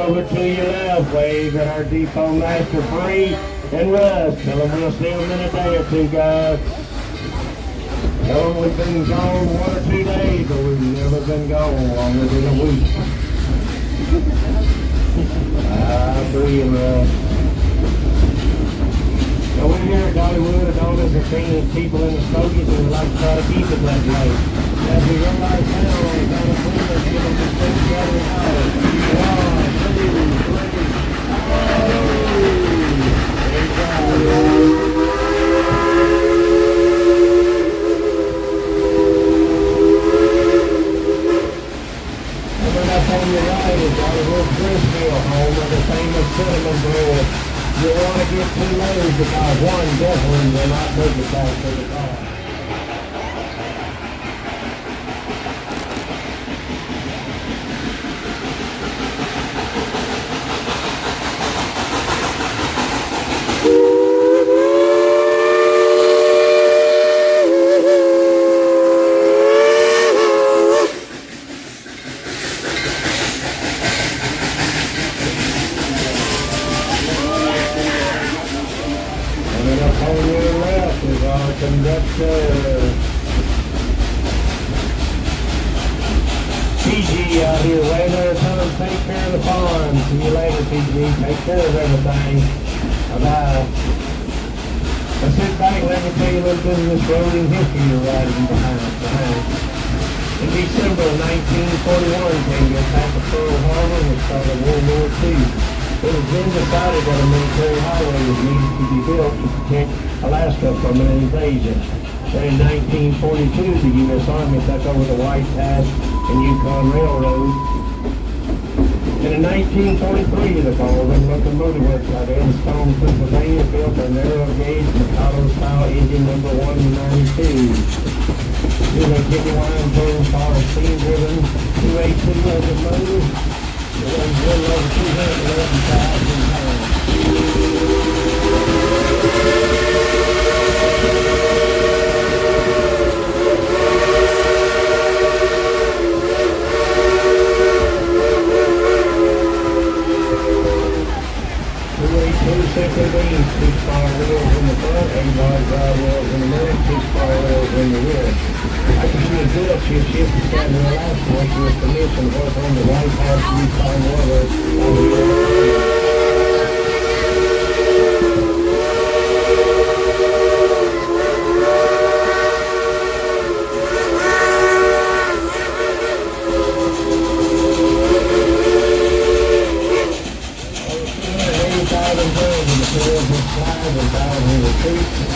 over to your left. Wave at our depot master Bree and Russ. Tell them we'll see them in a day or two, guys. Tell them we've been gone 1 or 2 days, but we've never been gone longer than a week. Bree and Russ. Now we're here at Dollywood. At all this thing people in the Smokies, and we like to try to keep it that way. As we run right now on the Dollywood, let's get them to stay together and out. 1, 2, 3. Coming up on your right is Dollywood Brisbane, home of the famous cinnamon bread. You don't want to get too low because one definitely will not take it back to the car. PG out here way there, tell them take care of the farm. See you later, PG. Take care of everything. Bye-bye. Now sit back and let me tell you a little bit of this rolling history you're riding behind. In December of 1941, came the attack of Pearl Harbor, which started World War II. It was then decided that a military highway was needed to be built to protect Alaska from an invasion. Then in 1942, the U.S. Army took over the White Pass and Yukon Railroad. And in 1943, the Baldwin Locomotive Works out in Stone, Pennsylvania, built a narrow gauge Mikado-style engine number 192. Here's a genuine full-power steam-driven 282 motor. It runs a little over 211,000 pounds. Second wheels, 6-bar wheels in the front, 8-bar drive wheels in the middle, 6-bar wheels in the rear. I can see a good shift to stand in the last one with permission to work on the White House Yukon Railroad on the rear.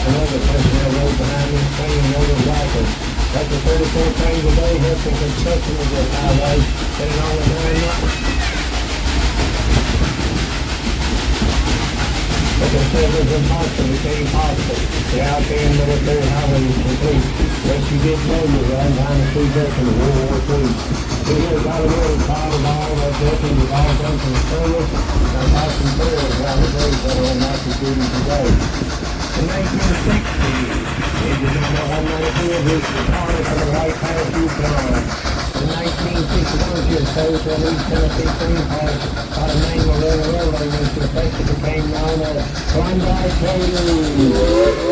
Another personnel rode behind me, training motorcycles. After 34 trains a day, helping construction of the highway, and it only 9 months. But the service impossible became possible. The Alpine military highway was complete. Yes, you did know you were right behind the 2 decks in the World War II. We here got a little proud of all that veteran was all done from the service, and had some prayers around the days that are on active duty today. In 1960, it was in the 192 of his retired from the White House Yukon. In 1961, she was closed to an East Tennessee stream pass by the manual railroad, which effectively became known as Klondike Road.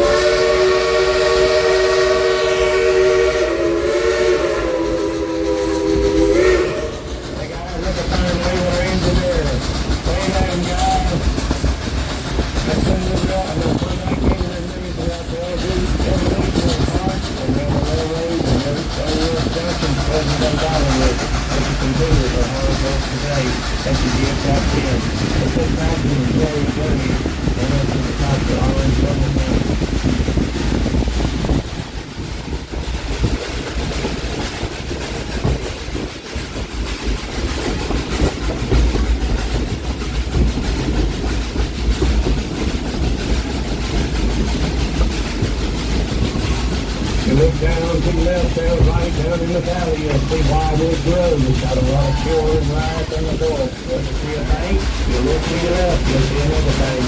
Look down to the left, down right, down in the valley, you'll see Wildwood Road. It's got a lot of children right on the door. If you see a bank, you look to your left, you'll see another bank.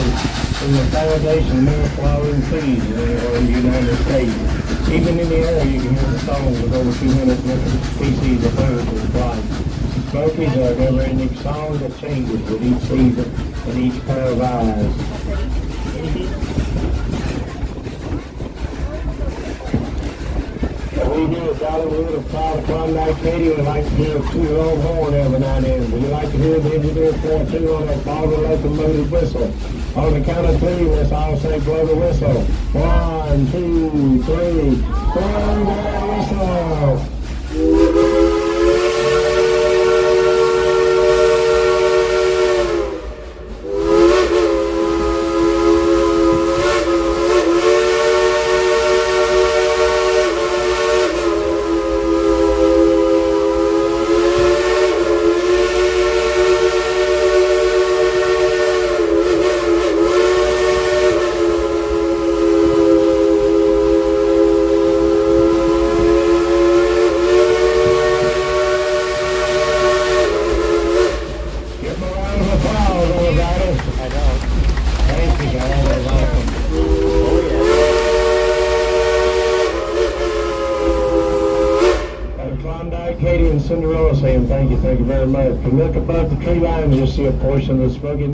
in the foundation of more flowering trees anywhere in the United States. Even in the air, you can hear the songs of over 200 different species of birds and flies. Smokies are a never-ending song that changes with each season and each pair of eyes. We here at Dollywood of TylerCDL would like to hear a 2-year-old horn every now and then. Would you like to hear the engineer point 2 on that bottle locomotive whistle? On the count of 3, let's all say blow the whistle. 1, 2, 3, blow the whistle. Katie and Cinderella saying thank you very much. If you look above the tree line, you'll see a portion of the Smoky